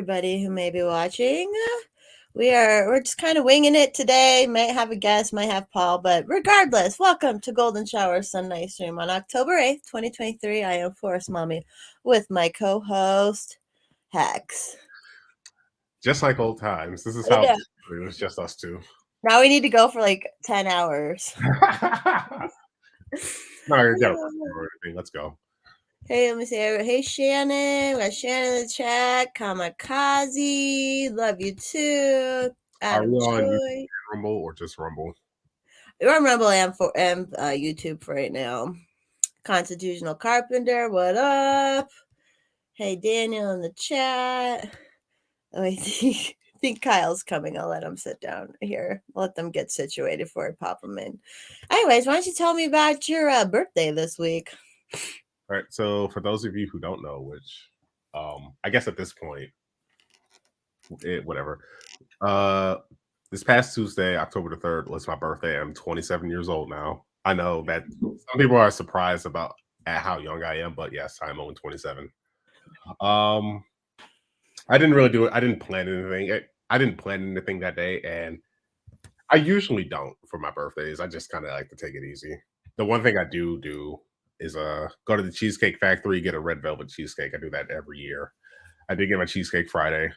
everybody who may be watching. We're just kind of winging it today. Might have a guest, might have Paul, but regardless, welcome to Golden Shower Sunday Stream on October 8th, 2023. I am Forest Mommy with my co-host Hex. Just like old times. This is how it was just us two. Now we need to go for like 10 hours. Let's go. Hey, let me say, hey, Shannon. We got Shannon in the chat. Kamikaze. Love you too. Adam Are we on Joy. Rumble or just Rumble? We're on Rumble and YouTube for right now. Constitutional Carpenter, what up? Hey, Daniel in the chat. Oh, I think Kyle's coming. I'll let him sit down here. Let them get situated before I pop them in. Anyways, why don't you tell me about your birthday this week? All right, so for those of you who don't know, which I guess at this point, whatever. This past Tuesday, October the 3rd, was my birthday. I'm 27 years old now. I know that some people are surprised at how young I am, but yes, I'm only 27. I didn't really do it. I didn't plan anything. I didn't plan anything that day, and I usually don't for my birthdays. I just kind of like to take it easy. The one thing I do is go to the Cheesecake Factory, get a red velvet cheesecake. I do that every year. I did get my Cheesecake Friday.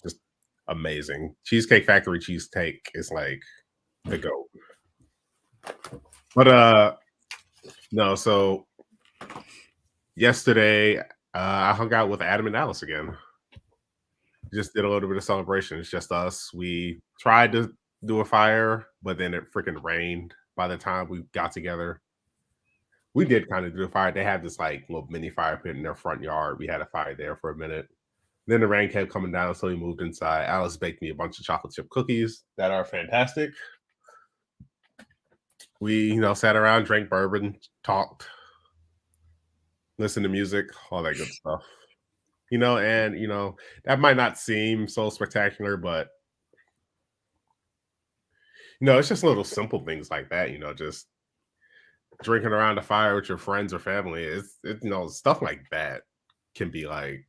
Just amazing. Cheesecake Factory cheesecake is like the GOAT. But no, so yesterday I hung out with Adam and Alice again. Just did a little bit of celebration. It's just us. We tried to do a fire, but then it freaking rained by the time we got together. We did kind of do a fire. They had this like little mini fire pit in their front yard. We had a fire there for a minute. Then the rain kept coming down, so we moved inside. Alice baked me a bunch of chocolate chip cookies that are fantastic. We, sat around, drank bourbon, talked, listened to music, all that good stuff. And that might not seem so spectacular, but it's just little simple things like that. Just drinking around the fire with your friends or family. It's stuff like that can be like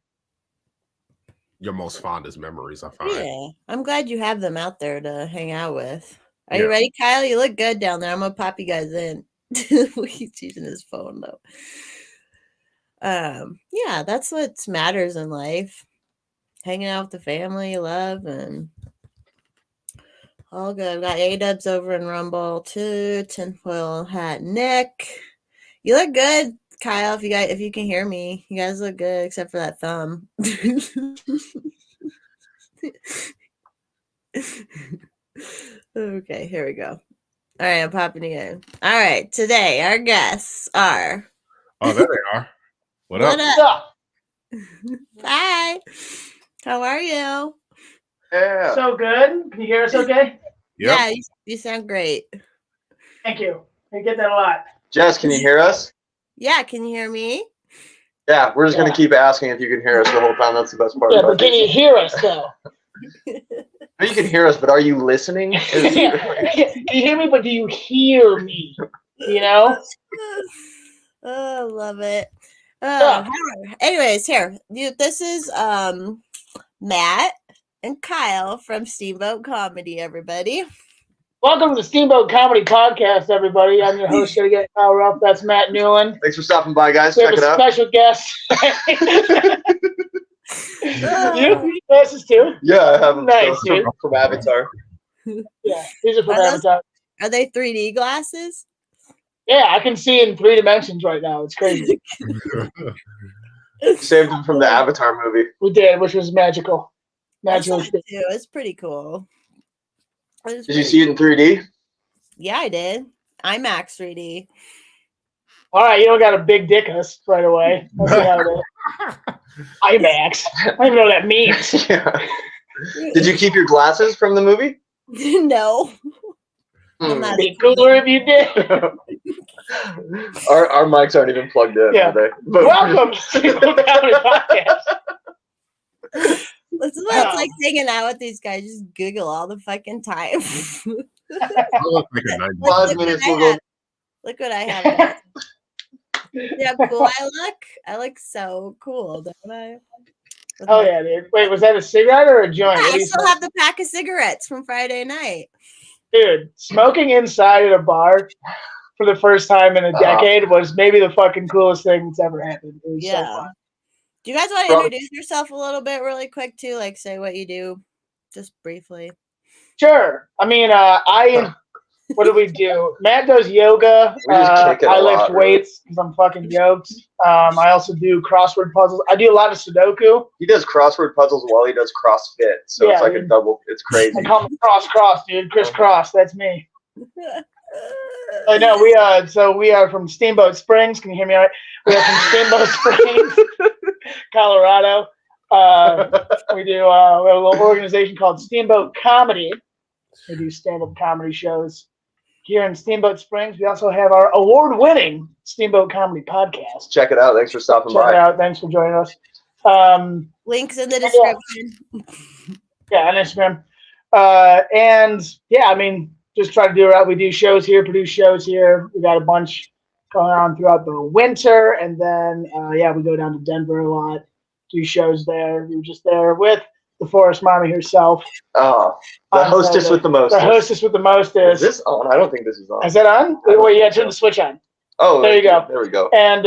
your most fondest memories, I find. Yeah, I'm glad you have them out there to hang out with. Are you ready, Kyle? You look good down there. I'm gonna pop you guys in. He's using his phone though. Yeah, that's what matters in life. Hanging out with the family you love and all good. I've got A-Dubs over in Rumble too. Tinfoil hat Nick. You look good, Kyle. If you can hear me. You guys look good except for that thumb. Okay, here we go. All right, I'm popping again. All right, today our guests are. Oh, there they are. What up? Hi. How are you? Yeah. So good. Can you hear us okay? Yep. Yeah, you sound great. Thank you. I get that a lot. Jess, can you hear us? Yeah, can you hear me? Yeah, we're just going to keep asking if you can hear us the whole time. That's the best part. Yeah, but can you hear us, though? You can hear us, but are you listening? Can you hear me, but do you hear me? Oh, love it. Anyways, here. This is Matt and Kyle from Steamboat Comedy, everybody. Welcome to the Steamboat Comedy Podcast, everybody. I'm your host, Gonna Get Power Up. That's Matt Newland. Thanks for stopping by, guys. We Check have it out. a special guest. You glasses too? Yeah, I have them. Nice, dude. From Avatar. Yeah, these are from Avatar. Are they 3D glasses? Yeah, I can see in 3 dimensions right now. It's crazy. Saved them from the Avatar movie. We did, which was magical. It's pretty cool. Did you see it in 3D? Yeah, I did. IMAX 3D. All right, you don't got a big dick us right away. That's how it is. IMAX. I don't even know what that means. Yeah. Did you keep your glasses from the movie? No. It'd be cooler if you did. Our mics aren't even plugged in today. But welcome to the Comedy Podcast. This is what it's like hanging out with these guys. Just Google all the fucking time. Look, 5 minutes. Look what I have. Yeah, cool. I look so cool, don't I? Oh yeah, dude. Wait, was that a cigarette or a joint? Yeah, What do I you still smoke? have the pack of cigarettes from Friday night. Dude, smoking inside at a bar for the first time in a decade was maybe the fucking coolest thing that's ever happened. It was so Yeah. fun. Do you guys want to Bro- introduce yourself a little bit really quick too? Like say what you do, just briefly. Sure. I mean, what do we do? Matt does yoga. We just kick it I a lift lot, really. weights because I'm fucking yoked. I also do crossword puzzles. I do a lot of Sudoku. He does crossword puzzles while he does CrossFit, so Yeah, it's like a dude. double. It's crazy. I call him cross, dude. Chris Cross. That's me. I know we are from Steamboat Springs. Can you hear me all right? We are from Steamboat Springs, Colorado. We do we have a little organization called Steamboat Comedy. We do stand-up comedy shows here in Steamboat Springs. We also have our award-winning Steamboat Comedy podcast. Check it out. Thanks for stopping Check it by. out. Thanks for joining us. Links in the description. Yeah, on Instagram. And yeah, I mean, just try to do it right. We do shows here, produce shows here. We got a bunch going on throughout the winter, and then we go down to Denver a lot, do shows there. We were just there with the Forest Mommy herself. Oh, the hostess with the most. The hostess with the mostest. Is this on? I don't think this is on. Is that on? Wait, yeah, turn the switch on. Oh, there you go. There we go. And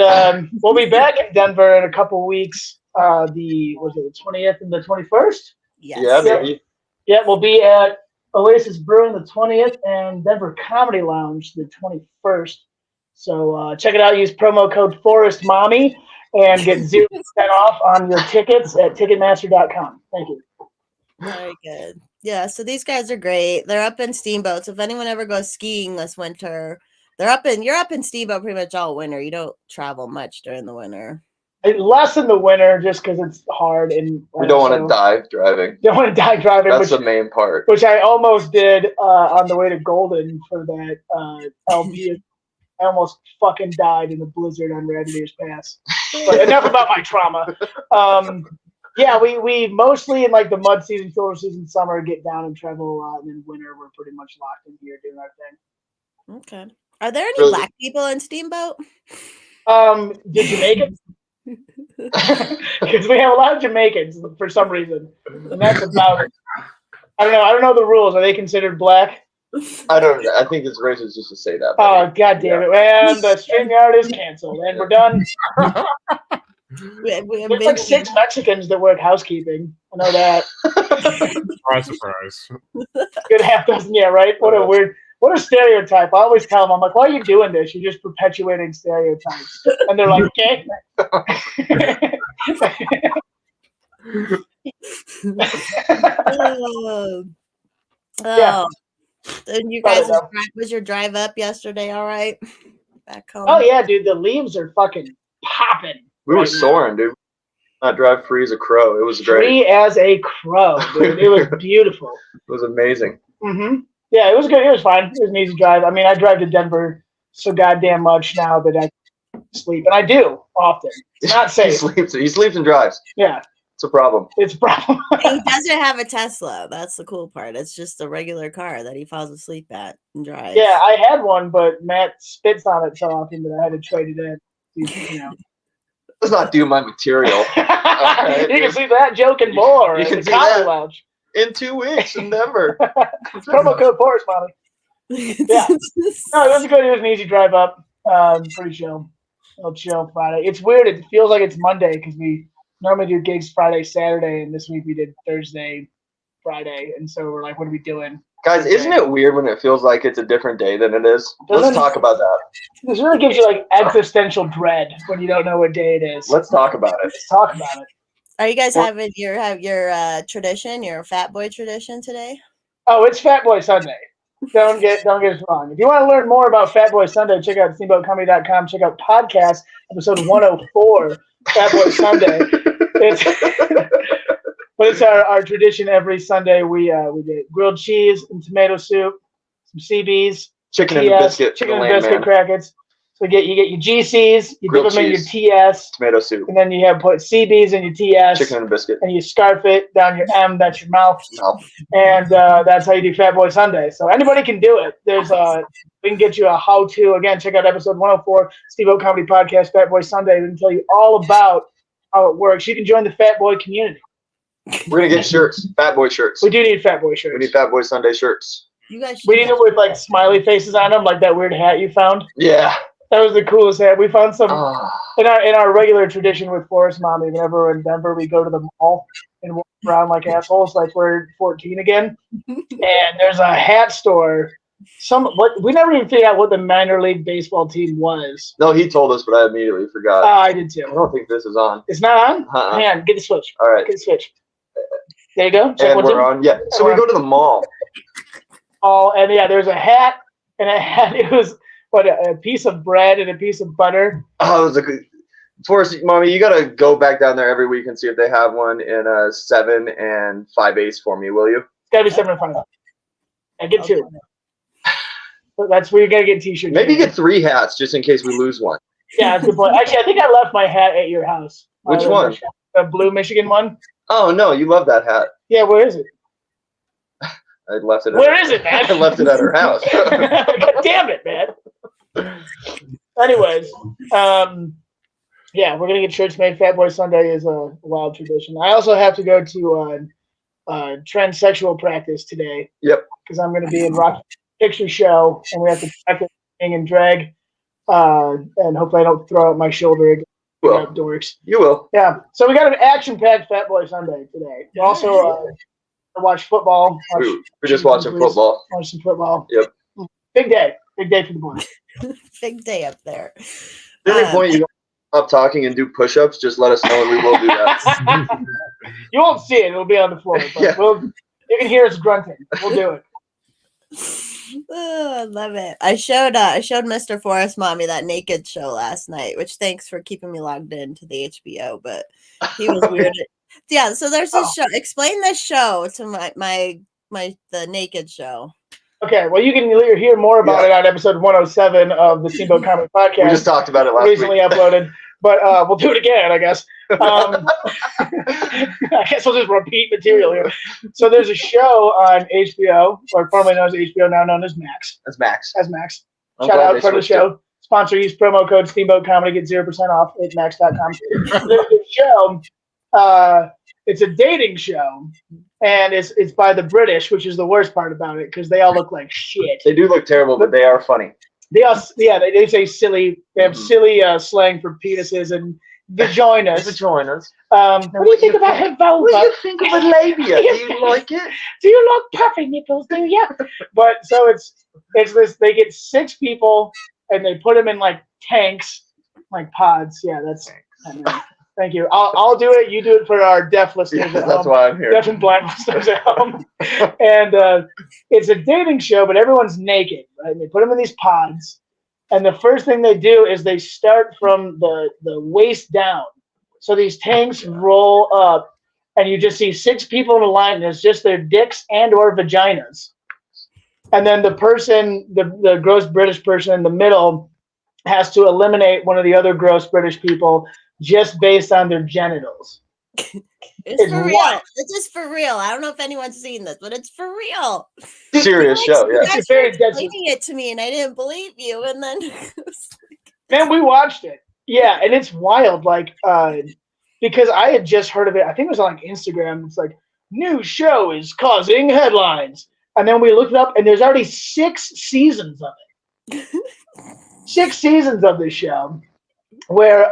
we'll be back in Denver in a couple weeks. The 20th and the 21st? Yes. Yeah, maybe. Yeah, we'll be at Oasis Brewing the 20th and Denver Comedy Lounge the 21st. So check it out. Use promo code ForestMommy and get 0% off on your tickets at Ticketmaster.com. Thank you. Very good. Yeah, so these guys are great. They're up in Steamboats. If anyone ever goes skiing this winter, you're up in Steamboat pretty much all winter. You don't travel much during the winter. Less in the winter just because it's hard and We don't want to die driving. Don't want to die driving. That's the main part. Which I almost did on the way to Golden for that LP. I almost fucking died in a blizzard on Radmere Pass. But enough about my trauma. Yeah, we mostly in like the mud season, shoulder season, summer get down and travel a lot, and in winter we're pretty much locked in here doing our thing. Okay. Are there any black people in Steamboat? The Jamaicans? Because we have a lot of Jamaicans for some reason, and that's about it. I don't know the rules. Are they considered black? I don't know. I think it's racist just to say that. Oh, god damn it. And the StreamYard is canceled, and we're done. There's like 6 Mexicans that work housekeeping. I know that. Surprise. Good half dozen, yeah, right? What a stereotype. I always tell them, I'm like, why are you doing this? You're just perpetuating stereotypes. And they're like, okay. Yeah. And you guys, was your drive up yesterday all right? Back home? Oh, yeah, dude. The leaves are fucking popping. We were soaring, dude. Not drive free as a crow. It was great. Free as a crow, dude. It was beautiful. It was amazing. Mm-hmm. Yeah, it was good. It was fine. It was an easy drive. I mean, I drive to Denver so goddamn much now that I sleep. And I do often. It's not safe. He sleeps and drives. Yeah. It's a problem. It's a problem. He doesn't have a Tesla. That's the cool part. It's just a regular car that he falls asleep at and drives. Yeah, I had one, but Matt spits on it so often that I had to trade it in. You know. Does not do my material. You can see that joke and more You in can the see Comedy that. Lounge. In 2 weeks in Denver. Promo code Forest Mommy. Yeah. No, it was good. It was an easy drive up. Pretty chill. It'll chill Friday. It's weird. It feels like it's Monday because we normally do gigs Friday, Saturday, and this week we did Thursday, Friday. And so we're like, what are we doing? Guys, isn't it weird when it feels like it's a different day than it is? Let's talk about that. This really gives you like existential dread when you don't know what day it is. Let's talk about it. Let's talk about it. Are you guys having your tradition, your Fat Boy tradition today? Oh, it's Fat Boy Sunday. Don't get us wrong. If you want to learn more about Fat Boy Sunday, check out steamboatcomedy.com. Check out podcast episode 104, Fat Boy Sunday. But it's our tradition every Sunday. We did grilled cheese and tomato soup, some CBs, chicken TS, and biscuit, chicken and biscuit crackers. So you get your GCs, you grilled dip them in your cheese, TS, tomato soup, and then you have put CBs in your TS, chicken and biscuit, and you scarf it down your M. That's your mouth. No. And that's how you do Fat Boy Sunday. So anybody can do it. There's we can get you a how-to. Again, check out episode 104, Steamboat Comedy Podcast, Fat Boy Sunday. We can tell you all about how it works. You can join the Fat Boy community. We're gonna get shirts, Fat Boy shirts. We do need Fat Boy shirts. We need Fat Boy Sunday shirts. You guys We need them with like smiley faces on them, like that weird hat you found. Yeah. That was the coolest hat. We found some in our regular tradition with Forest Mommy. Whenever we're in Denver, we go to the mall and walk around like assholes, like we're 14 again. And there's a hat store. We never even figured out what the minor league baseball team was. No, he told us, but I immediately forgot. I did too. I don't think this is on. It's not on? Uh-uh. Hang on, get the switch. All right. Get the switch. There you go. And we're on. Yeah. So we go to the mall. Oh, and yeah, there's a hat, and it was a piece of bread and a piece of butter. Oh, it was a good. Forrest, Mommy, you gotta go back down there every week and see if they have one in a 7 5/8 for me, will you? It's gotta be 7 5. I get 2. But that's where you gotta get t-shirts. Maybe get 3 hats just in case we lose one. Yeah, that's a good point. Actually, I think I left my hat at your house. Which one? The blue Michigan one. Oh no, you love that hat. Yeah, where is it? I left it. Where is it, man? I left it at her house. God damn it, man. Anyways, yeah, we're gonna get shirts made. Fat Boy Sunday is a wild tradition. I also have to go to transsexual practice today. Yep. Because I'm gonna be in Rocky Picture Show, and we have to practice and drag, and hopefully I don't throw out my shoulder again. Well, dorks. You will. Yeah. So we got an action-packed Fat Boy Sunday today. We also watch football. We're just watching football. Watch some football. Yep. Big day. Big day for the boys. Big day up there. At any point you don't stop talking and do push-ups, just let us know and we will do that. You won't see it. It'll be on the floor. But Yeah. You can hear us grunting. We'll do it. Oh, I love it. I showed Mr. Forrest Mommy that naked show last night, which thanks for keeping me logged into the HBO, but he was weird. Yeah, so there's this show. Explain this show to the naked show. Okay, well, you can hear more about it on episode 107 of the Steamboat Comedy Podcast. We just talked about it last recently week. Uploaded, but we'll do it again, I guess. I guess we'll just repeat material here. So there's a show on HBO, or formerly known as HBO, now known as Max. That's Max. As Max. I'm Shout glad out they for the switched show. Sponsor, use promo code Steamboat Comedy, get 0% off at max.com. There's a show. It's a dating show, and it's by the British, which is the worst part about it because they all look like shit. They do look terrible, but they are funny. They say silly. They have silly slang for penises and vaginas. Vaginas. What do you think about her vulva? What do you think of a labia? Do you like it? Do you like puffy nipples? Do you? But so it's this. They get 6 people and they put them in like tanks, like pods. Yeah, that's. Thank you. I'll do it. You do it for our deaf listeners at home. That's why I'm here. Deaf and blind listeners at home. And it's a dating show, but everyone's naked, right? And they put them in these pods. And the first thing they do is they start from the waist down. So these tanks roll up, and you just see 6 people in a line, and it's just their dicks and or vaginas. And then the person, the gross British person in the middle, has to eliminate one of the other gross British people just based on their genitals. It's for real. It's just for real. I don't know if anyone's seen this, but it's for real. Serious show, yeah. It's very dead. Explaining it to me, and I didn't believe you. And then, man, we watched it. Yeah, and it's wild. Like, because I had just heard of it. I think it was on like Instagram. It's like, new show is causing headlines, and then we looked it up, and there's already 6 seasons of it. 6 seasons of this show. Where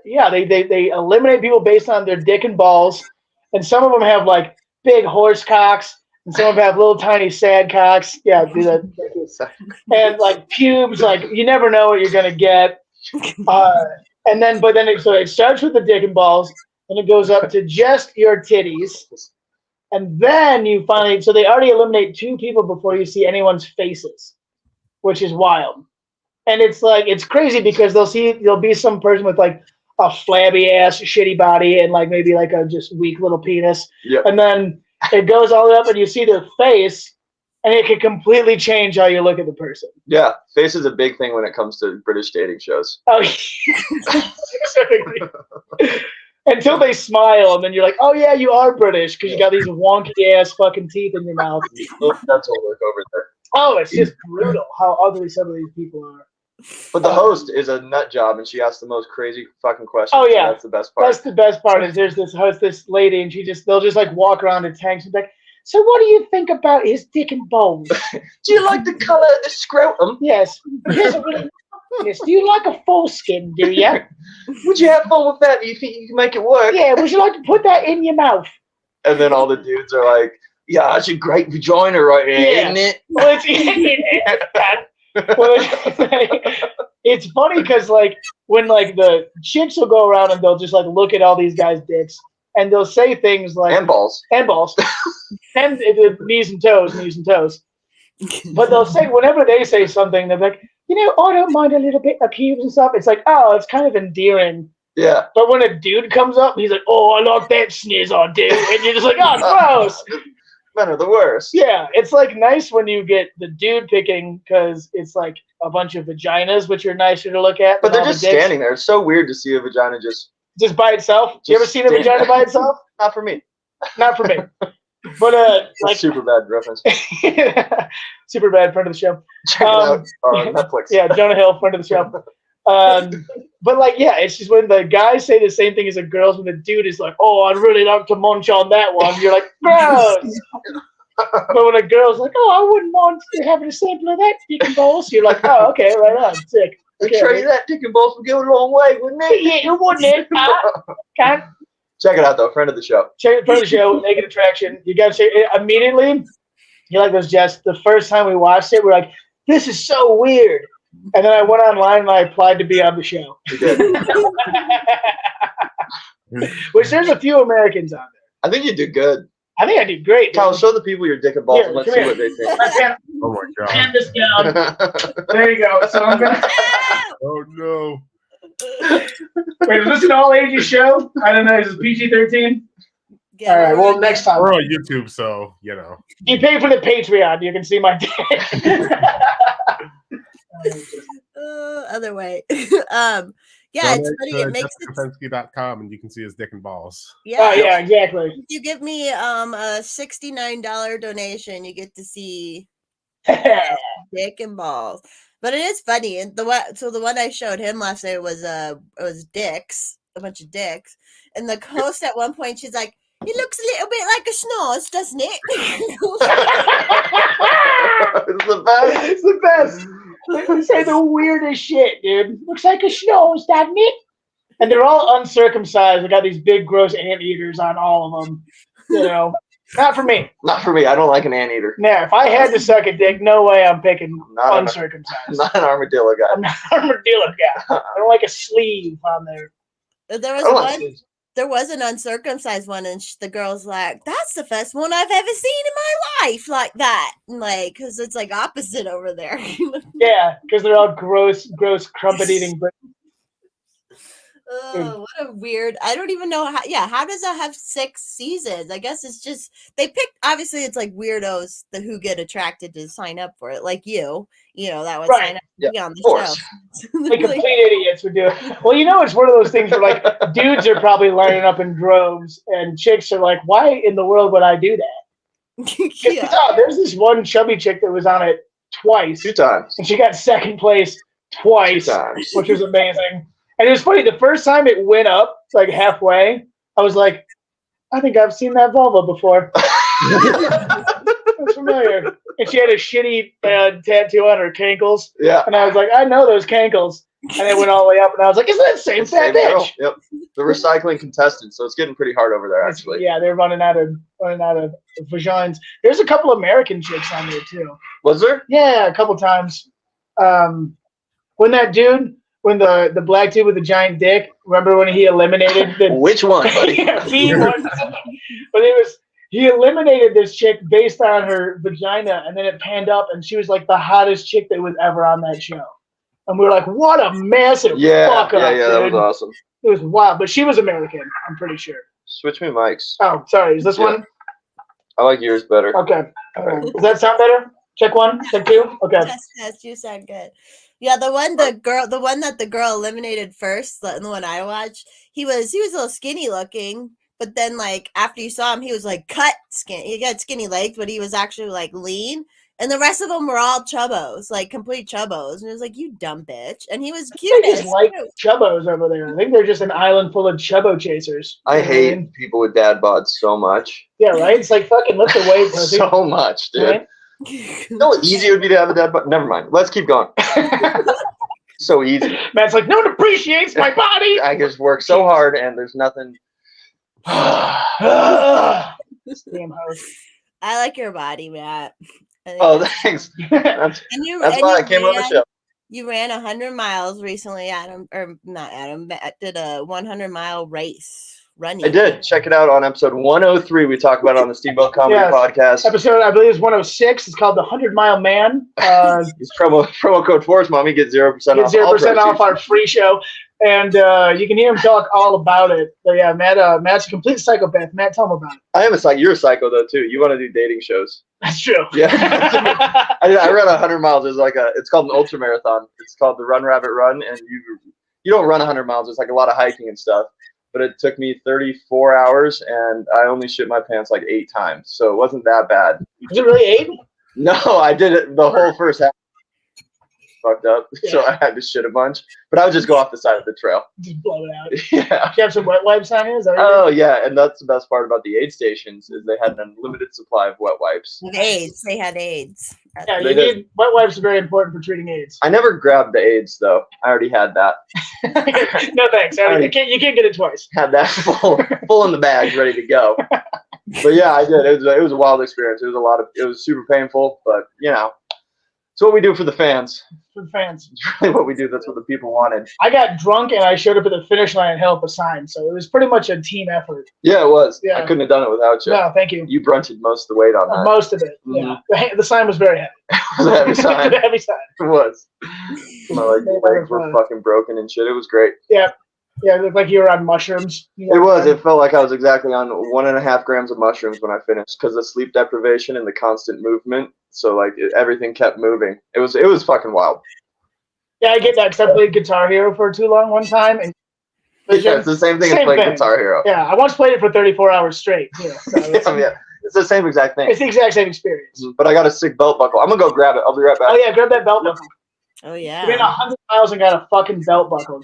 they eliminate people based on their dick and balls, and some of them have like big horse cocks, and some of them have little tiny sad cocks. Yeah, do that. And like pubes, like you never know what you're gonna get. So it starts with the dick and balls, and it goes up to just your titties, and then you finally. So they already eliminate 2 people before you see anyone's faces, which is wild. And it's like, it's crazy because there'll be some person with like a flabby ass shitty body and like maybe like a just weak little penis. Yep. And then it goes all the way up and you see their face and it can completely change how you look at the person. Yeah, face is a big thing when it comes to British dating shows. Oh, until they smile and then you're like, oh yeah, you are British because you got these wonky ass fucking teeth in your mouth. That's all work over there. Oh, it's just brutal how ugly some of these people are. But the host is a nut job, and she asks the most crazy fucking questions. Oh, yeah. So that's the best part. That's the best part is there's this host, this lady, and they'll just like walk around in tanks and be like, so what do you think about his dick and balls? Do you like the color of the scrotum? Yes. Yes, do you like a foreskin, do you? Would you have fun with that? Do you think you can make it work? Yeah, would you like to put that in your mouth? And then all the dudes are like, yeah, that's a great vagina right here, Yeah. isn't it? Well, it's funny because like when like the chicks will go around and they'll just like look at all these guys' dicks and they'll say things like And balls. and the knees and toes. But they'll say whenever they say something, they're like, I don't mind a little bit of pubes and stuff. It's like, oh, it's kind of endearing. Yeah. But when a dude comes up, he's like, oh, I like that sniz on dude, and you're just like, oh, gross. Men are the worst. Yeah, it's like nice when you get the dude picking because it's like a bunch of vaginas, which are nicer to look at. But than they're all just the dicks. standing there. It's so weird to see a vagina just By itself. You ever seen a vagina by itself? Not for me. Not for me. But like super bad reference. super bad friend of the show. Check it out on Netflix. Yeah, Jonah Hill, friend of the show. But like, yeah, it's just when the guys say the same thing as the girls, when the dude is like, "Oh, I'd really like to munch on that one," you're like, "Gross." But when a girl's like, "Oh, I wouldn't mind having a sample of that dick and balls," you're like, "Oh, okay, right on, sick." Okay, trade that dick and balls would go a long way, wouldn't it? Yeah, it wouldn't it? Can't. Check it out though, friend of the show. Check it for the show, Naked Attraction. You gotta check it immediately. You like those, Jess? The first time we watched it, we're like, "This is so weird." And then I went online and I applied to be on the show. You did. Which there's a few Americans on there. I think you did good. I think I did great. Kyle, show the people your dick and balls Here, and let's come see here. what they think. My pen, Oh my god. hand this down. There you go. So I'm gonna Oh no. wait. Is this an all ages show? I don't know. Is it PG-13? Yeah, All right. Well, next time. We're on YouTube, so you know. You pay for the Patreon, you can see my dick. Other way. Yeah, it's funny. It makes it. JessicaPensky.com and you can see his dick and balls. Yeah. Oh yeah, exactly. If you give me a $69 donation, you get to see dick and balls. But it is funny, and the one I showed him last night was dicks, a bunch of dicks, and the host at one point she's like, "It looks a little bit like a schnoz, doesn't it?" It's the best. It's the best. They say the weirdest shit, dude. Looks like a schnoz, doesn't it? And they're all uncircumcised. They got these big, gross anteaters on all of them. You know, not for me. Not for me. I don't like an anteater. Now, if I had to suck a dick, no way I'm picking Not uncircumcised. Not an armadillo guy. I'm not an armadillo guy. I don't like a sleeve on there. There was I don't like one. sleeves. There was an uncircumcised one, and the girl's like, "That's the first one I've ever seen in my life like that." And like, because it's like opposite over there. Yeah, because they're all gross, crumpet eating. Oh, what a weird! I don't even know how. Yeah, how does that have 6 seasons? I guess it's just they picked. Obviously, it's like weirdos who get attracted to sign up for it, like you. You know that would Right. sign up Yeah, to be on the of course. show. Like complete idiots would do it. Well, you know, it's one of those things where like dudes are probably lining up in droves, and chicks are like, "Why in the world would I do that?" Yeah. Oh, there's this one chubby chick that was on it twice, 2 times. and she got second place twice, 2 times. which was amazing. And it was funny. The first time it went up, like halfway, I was like, "I think I've seen that vulva before." That's familiar. And she had a shitty tattoo on her cankles. Yeah. And I was like, "I know those cankles." And it went all the way up, and I was like, "Isn't that the same fat Same girl. bitch?" Yep. The recycling contestant. So it's getting pretty hard over there, actually. Yeah, they're running out of vagines. There's a couple American chicks on there too. Was there? Yeah, a couple times. When the black dude with the giant dick, remember when he eliminated the Which one, buddy? yeah, but he eliminated this chick based on her vagina, and then it panned up, and she was like the hottest chick that was ever on that show. And we were like, "What a massive Yeah, fuck up, yeah, that dude." was awesome. It was wild, but she was American, I'm pretty sure. Switch me mics. Oh, sorry, is this Yeah. one? I like yours better. Okay. Does that sound better? Check 1, check 2. Okay. Yes, you sound good. Yeah, the one that the girl eliminated first, the one I watched, he was a little skinny looking, but then like after you saw him, he was like cut skin. He got skinny legs, but he was actually like lean. And the rest of them were all chubbos, like complete chubbos. And it was like, you dumb bitch. And he was They cute. just like chubbos over there. I think they're just an island full of chubbo chasers. I You know what hate mean? people with dad bods so much. Yeah, right? It's like fucking lift the weight, pussy. So much, dude. Right? You know what easy it would be to have a dad bod? Never mind. Let's keep going. So easy. Matt's like, no one appreciates my body. I just work so hard and there's nothing. This damn host. I like your body, Matt. I think Oh, that's- thanks. That's and why I you came on the ran- show. You ran 100 miles recently, Adam, or not Adam, Matt did a 100-mile race running. I did. Check it out on episode 103. We talked about it on the Steamboat Comedy Yes. Podcast. Episode, I believe, is 106. It's called the 100-Mile Man. Use promo code Force Mommy. Get 0% Get off. 0% off our free show. And you can hear him talk all about it. But yeah, Matt's a complete psychopath. Matt, tell him about it. I am a psycho. You're a psycho though too. You want to do dating shows? That's true. Yeah. I ran 100 miles. It's called an ultra marathon. It's called the Run Rabbit Run, and you don't run 100 miles. It's like a lot of hiking and stuff. But it took me 34 hours, and I only shit my pants like 8 times, so it wasn't that bad. Is it really 8? No, I did it the whole first half. Fucked up, so Yeah. I had to shit a bunch. But I would just go off the side of the trail. Just blow it out. Yeah. Do you have some wet wipes on you? Is that what you Oh yeah, and that's the best part about the aid stations is they had an unlimited supply of wet wipes. With AIDS. They had AIDS. Yeah, They you did. need wet wipes are very important for treating AIDS. I never grabbed the aids though. I already had that. No thanks. You can't get it twice. Had that full in the bag, ready to go. But yeah, I did. It was a wild experience. It was super painful, but you know, it's what we do for the fans. For the fans. It's really what we do. That's what the people wanted. I got drunk and I showed up at the finish line and held up a sign, so it was pretty much a team effort. Yeah, it was. Yeah. I couldn't have done it without you. No, thank you. You brunted most of the weight on that. Most of it. Yeah. The sign was very heavy. It was a heavy sign. The heavy sign. It was. My legs were fucking broken and shit. It was great. Yeah, it looked like you were on mushrooms. It was. It felt like I was exactly on 1.5 grams of mushrooms when I finished because of sleep deprivation and the constant movement. So like everything kept moving. It was fucking wild. Yeah, I get that because I played Guitar Hero for too long one time, and Yeah, it's the same thing as playing Guitar Hero. Yeah, I once played it for 34 hours straight. Yeah, so Yeah, it's the same exact thing. it's the exact same experience. But I got a sick belt buckle. I'm gonna go grab it. I'll be right back. Oh yeah, grab that belt buckle. Oh, You yeah. ran 100 miles and got a fucking belt buckle.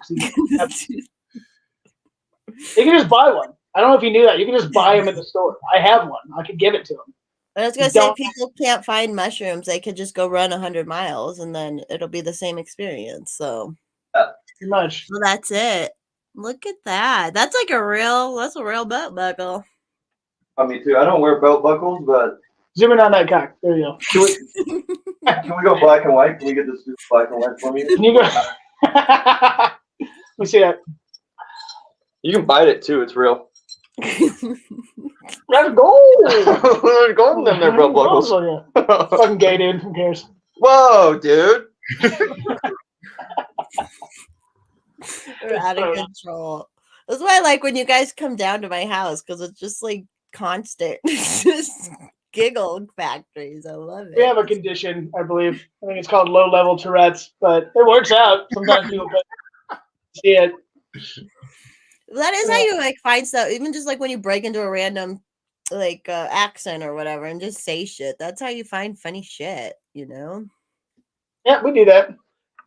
You can just buy one. I don't know if you knew that. You can just buy them at the store. I have one. I could give it to them. I was going to say, Don't- people can't find mushrooms. They could just go run 100 miles and then it'll be the same experience. So, Pretty much. well, that's it. Look at that. That's a real belt buckle. Me too. I don't wear belt buckles, but Zoom in on that cock. There you go. can we go black and white? Can we get this black and white for me? Can you go? Let me see that. You can bite it too. It's real. Let's go. There's gold in them there belt buckles. Oh, yeah. Fucking gay, dude. Who cares? Whoa, dude. We're out of control. That's why I like when you guys come down to my house because it's just like constant. It's just giggle factories. I love it. We have a condition, I believe. I think it's called low-level Tourette's, but it works out. Sometimes people can see it. That is how you like find stuff. Even just like when you break into a random like accent or whatever and just say shit. That's how you find funny shit, you know? Yeah, we do that.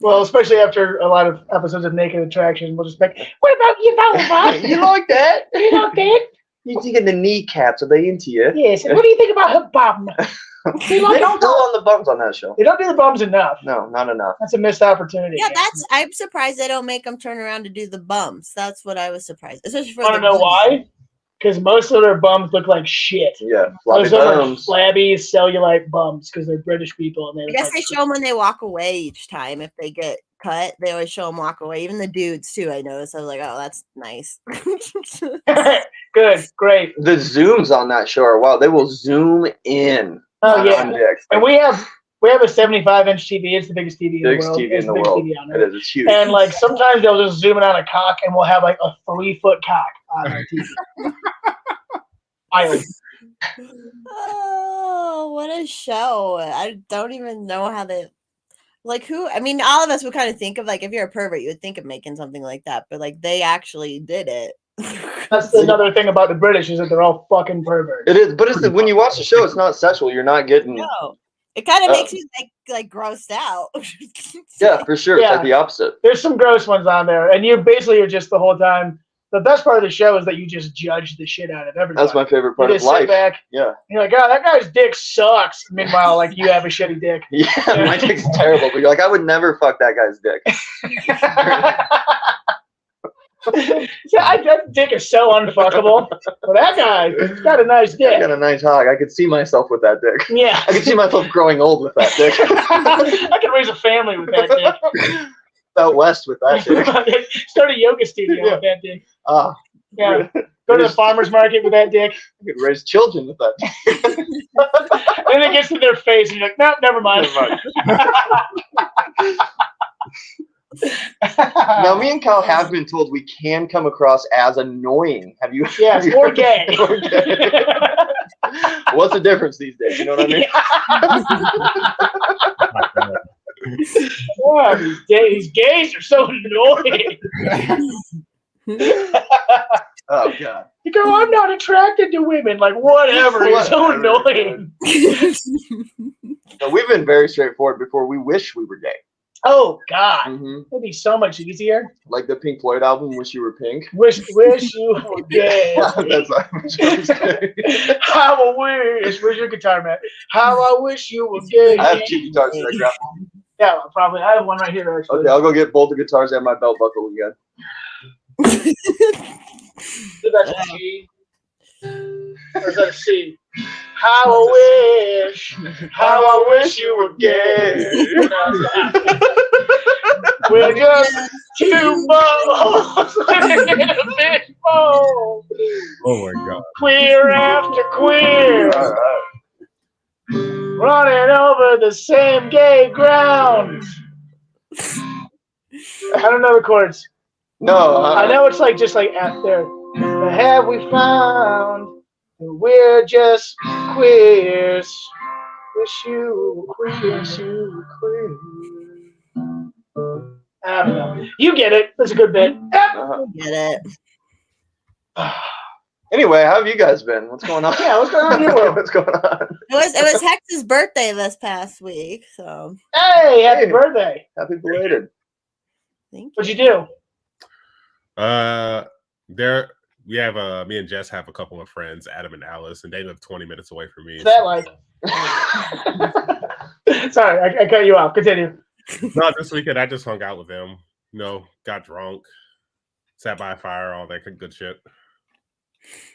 Well, especially after a lot of episodes of Naked Attraction, we'll just be like, what about you, Bob? You like that? You like that? You thinking the kneecaps? Are they into you? Yes. And what do you think about her bum? They don't go on the bums on that show. They don't do the bums enough. No, not enough. That's a missed opportunity. Yeah, I'm surprised they don't make them turn around to do the bumps. That's what I was surprised. Especially for Want to know bumps. why? Because most of their bums look like shit. Yeah, floppy Most of them are bums. flabby, cellulite bums because they're British people. And they I look guess like they shit. show them when they walk away each time. If they get cut, they always show them walk away. Even the dudes too. I noticed. I was like, oh, that's nice. Good, great. The zooms on that show are wow. They will zoom in. Oh on yeah, dicks. and we have a 75-inch TV. It's the biggest TV in the Biggest world. TV It's in the biggest world. TV on It Earth. is. It's huge. And like sometimes they'll just zoom in on a cock, and we'll have like a 3-foot cock on our TV. Wild. Oh, what a show. I don't even know how they like who I mean, all of us would kind of think of like if you're a pervert, you would think of making something like that, but like they actually did it. That's another thing about the British is that they're all fucking perverts. It is, but when you watch the show, it's not sexual. You're not getting. No. It kind of makes you like grossed out. Yeah, for sure. It's like the opposite. There's some gross ones on there, and you basically are just the whole time. The best part of the show is that you just judge the shit out of everybody. That's my favorite part you of just life. Sit back, yeah. You're like, oh, that guy's dick sucks. Meanwhile, like you have a shitty dick. Yeah, my dick's terrible. But you're like, I would never fuck that guy's dick. That dick is so unfuckable. Well, that guy's got a nice dick. I got a nice hog. I could see myself with that dick. Yeah. I could see myself growing old with that dick. I could raise a family with that dick. Out west with that dick. Start a yoga studio with that dick. Yeah. Go to the farmer's market with that dick. I could raise children with that dick. And then it gets to their face and you're like, nope, never mind. Now, me and Kyle have been told we can come across as annoying. Have you? Yes, or gay. Or gay. What's the difference these days? You know what I mean? Yeah, these gays are so annoying. Oh God! You go, I'm not attracted to women. Like whatever, you're so annoying. No, we've been very straightforward before. We wish we were gay. Oh God, Mm-hmm. it'd be so much easier. Like the Pink Floyd album, "Wish You Were Pink." Wish you were gay. That's like, How I wish. Where's your guitar, Matt? How I wish you were gay. I have 2 guitars that I grabbed. Yeah, probably. I have one right here, actually. Okay, I'll go get both the guitars and my belt buckle again. That's a G. Or is that a C? How I wish you were gay. We're just 2 balls in a big bowl. Oh my God. Queer after queer. Running over the same gay ground. I don't know the chords. No, I know it's like just like out there. But have we found that we're just queers? Wish you were queers, you were queers. I don't know. You get it. That's a good bit. Get it. Anyway, how have you guys been? What's going on? Yeah, what's going on in your world? What's going on? It was Hex's birthday this past week, so Hey, happy birthday. Happy belated. thank you. What'd you do? There we have me and Jess have a couple of friends, Adam and Alice, and they live 20 minutes away from me. What's that like? Sorry, I cut you off. Continue. No, this weekend I just hung out with them. You know, got drunk, sat by a fire, all that good shit.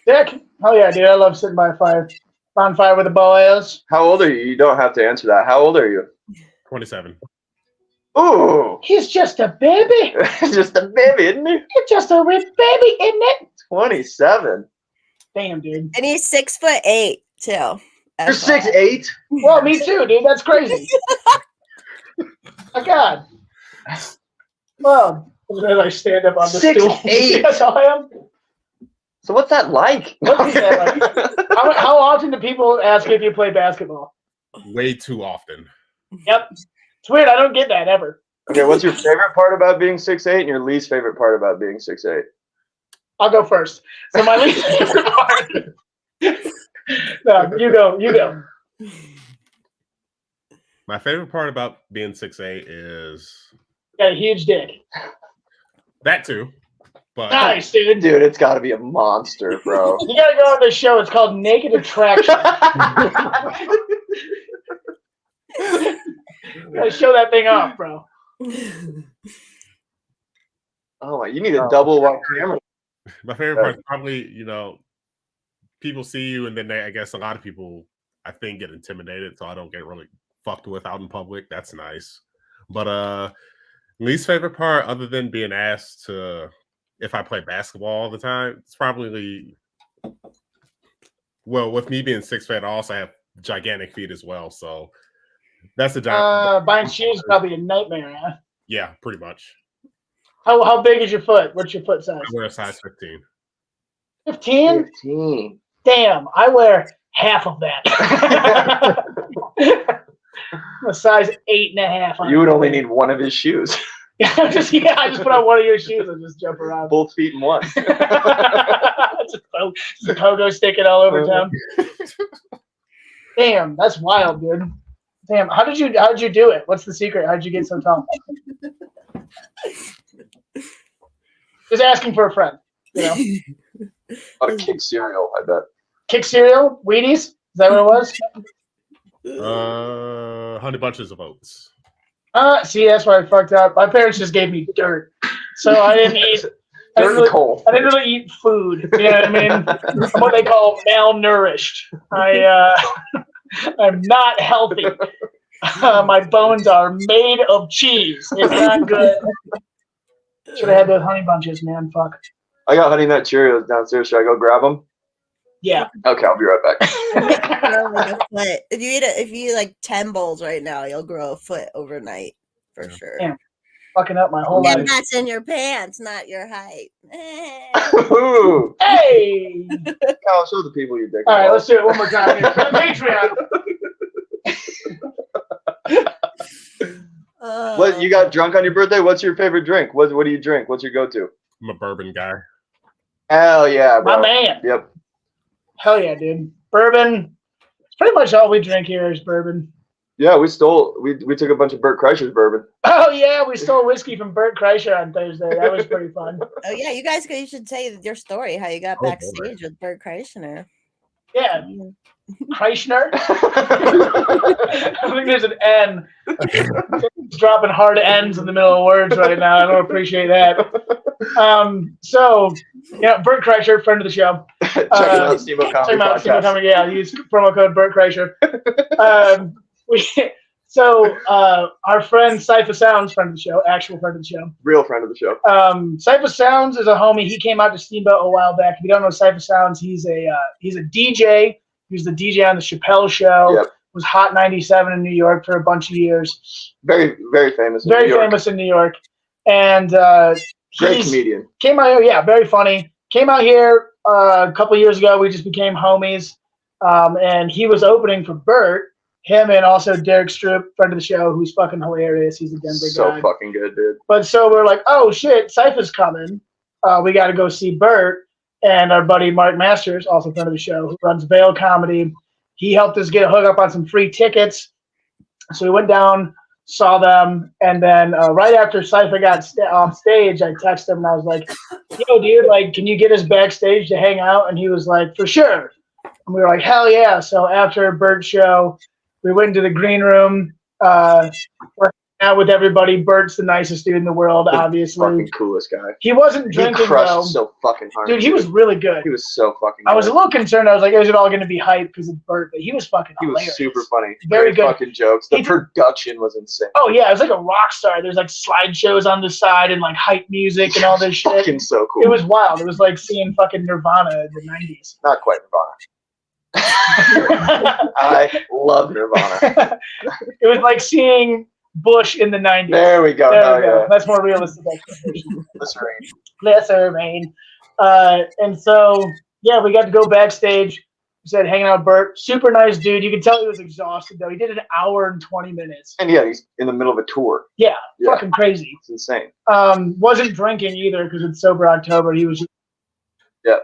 Dick? Oh yeah, dude. I love sitting by a fire. Bonfire with the boys. How old are you? You don't have to answer that. How old are you? 27. Ooh. He's just a baby. Just a baby, isn't he? You're just a rich baby, isn't it? 27. Damn, dude. And he's 6'8" too. You're That's 6'8"? Well, me too, dude. That's crazy. My God. Well, as I stand up on the stool. 6'8". That's how I am. So what's that like? What is that like? How often do people ask if you play basketball? Way too often. Yep. It's weird. I don't get that ever. Okay, what's your favorite part about being 6'8" and your least favorite part about being 6'8"? I'll go first. So my least favorite part. No, you go. You go. My favorite part about being 6'8" is Got a huge dick. that too. But Nice, dude. Dude, it's got to be a monster, bro. You gotta go on this show. It's called Naked Attraction. You gotta show that thing off, bro. Oh, my, you need a double wide camera. my favorite part is probably, you know, people see you and then I guess a lot of people, I think, get intimidated, so I don't get really fucked with out in public. That's nice. But least favorite part, other than being asked to if I play basketball all the time, it's probably, well, with me being 6 feet, I also have gigantic feet as well. So that's a giant. Buying shoes is probably a nightmare, huh? Yeah, pretty much. How big is your foot? What's your foot size? I wear a size 15. 15? 15. Damn, I wear half of that. I'm a size 8.5. You would only need one of his shoes. I just put on one of your shoes and just jump around. Both feet in one. Just a pogo sticking all over town. Damn, that's wild, dude. Damn, how did you do it? What's the secret? How did you get so tall? Just asking for a friend, you know. A lot of kick cereal, I bet. Kick cereal, Wheaties. Is that what it was? Honey Bunches of Oats. See, that's why I fucked up. My parents just gave me dirt, so I didn't eat. I didn't really eat food. You know what I mean? I'm what they call malnourished. I'm not healthy. My bones are made of cheese. It's not good. Should have had those honey bunches, man. Fuck. I got Honey Nut Cheerios downstairs. Should I go grab them? Yeah. Okay, I'll be right back. If you eat like 10 bowls right now, you'll grow a foot overnight for sure. Damn. Fucking up my whole And life. that's in your pants, not your height. Ooh. Hey! Kyle, show the people your dick. All right, let's do it one more time here. Patreon. What, you got drunk on your birthday? What's your favorite drink? What do you drink? What's your go-to? I'm a bourbon guy. Hell yeah, bro. My man. Yep. Hell yeah, dude. Bourbon. It's pretty much all we drink here is bourbon. Yeah, we took a bunch of Bert Kreischer's bourbon. Oh yeah, we stole whiskey from Bert Kreischer on Thursday. That was pretty fun. Oh yeah, you should say your story, how you got backstage with Bert Kreischer. Yeah. Kreischer? I think there's an N. It's dropping hard N's in the middle of words right now. I don't appreciate that. So, yeah, Bert Kreischer, friend of the show. Check him out, Steamboat Comedy Podcast. Yeah, use promo code Bert Kreischer. Our friend Cypher Sounds, friend of the show, actual friend of the show. Real friend of the show. Cypher Sounds is a homie. He came out to Steamboat a while back. If you don't know Cypher Sounds, he's a DJ. He was the DJ on the Chappelle Show. Yep. Was Hot 97 in New York for a bunch of years. Very, very famous. Very famous in New York. And great comedian. Came out here, yeah, very funny. Came out here a couple years ago. We just became homies. And he was opening for Bert. Him and also Derek Stroop, friend of the show, who's fucking hilarious. He's a Denver guy. So fucking good, dude. But so we're like, oh shit, Cypher's coming. We got to go see Bert. And our buddy Mark Masters, also friend of the show, who runs Veil Comedy, he helped us get a hookup on some free tickets. So we went down, saw them, and then right after Cypher got off stage, I texted him and I was like, yo, dude, like, can you get us backstage to hang out? And he was like, for sure. And we were like, hell yeah. So after Bert's show, we went into the green room. We're out with everybody. Bert's the nicest dude in the world, obviously. Fucking coolest guy. He wasn't drinking, he crushed though. So fucking hard. Dude, he was really good. He was so fucking good. I was a little concerned. I was like, is it all going to be hype because of Bert? But he was fucking hilarious. He was super funny. Very good. Fucking jokes. The production was insane. Oh, yeah. It was like a rock star. There's like slideshows on the side and like hype music and all this shit. Fucking so cool. It was wild. It was like seeing fucking Nirvana in the 90s. Not quite Nirvana. I love Nirvana. It was like seeing Bush in the 90s. There we go. There we go. That's more realistic expectation. Lesser Maine. And so, yeah, we got to go backstage. We said, hanging out with Bert. Super nice dude. You could tell he was exhausted, though. He did an hour and 20 minutes. And yeah, he's in the middle of a tour. Yeah. Fucking crazy. It's insane. Wasn't drinking either because it's sober October. He was just... Yeah.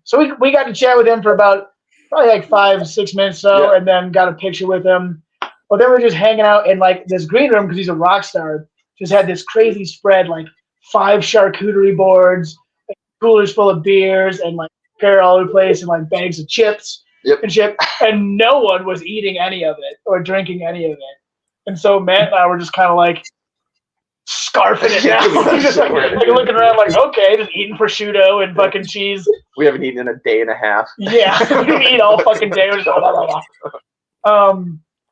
So we got to chat with him for about probably like 5-6 minutes and then got a picture with him. But then we're just hanging out in like this green room because he's a rock star. Just had this crazy spread, like 5 charcuterie boards, coolers full of beers, and like hair all over the place, and like bags of chips and shit. And no one was eating any of it or drinking any of it. And so Matt and I were just kind of like scarfing it down. Just like looking around like, okay, just eating prosciutto and fucking cheese. We haven't eaten in a day and a half. Yeah, we eat all fucking day. We're just blah, blah, blah.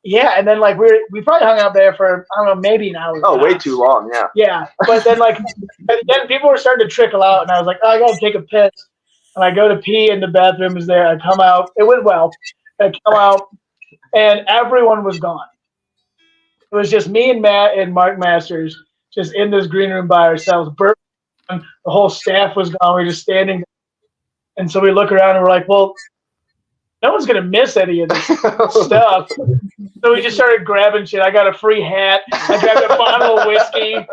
Yeah, and then like we probably hung out there for, I don't know, maybe an hour. Oh, way too long, yeah. Yeah, but then like then people were starting to trickle out, and I was like, oh, I gotta take a piss. And I go to pee, and the bathroom is there. I come out. It went well. I come out, and everyone was gone. It was just me and Matt and Mark Masters just in this green room by ourselves. Bert, the whole staff was gone. We were just standing there. And so we look around, and we're like, well, no one's going to miss any of this stuff. So we just started grabbing shit. I got a free hat. I grabbed a bottle of whiskey.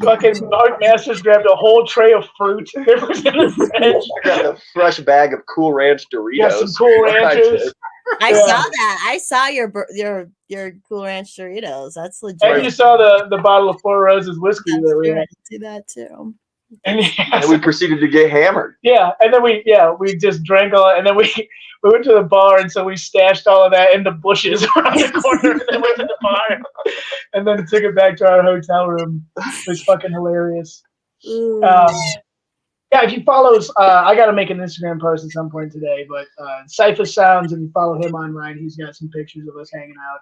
Fucking Mark Masters grabbed a whole tray of fruit. It was in the fridge. I grabbed a fresh bag of Cool Ranch Doritos. Yeah, some Cool Ranches. I Yeah. saw that. I saw your Cool Ranch Doritos. That's legit. And you saw the bottle of Four Roses whiskey That's that we true. I had. did see that too. And And we proceeded to get hammered. yeah, and then we just drank all it, and then we went to the bar, and so we stashed all of that in the bushes around the corner, and then went to the bar, and then took it back to our hotel room. It was fucking hilarious. Ooh. Yeah, if you follow, I got to make an Instagram post at some point today, but Cypher Sounds, if you follow him online, he's got some pictures of us hanging out.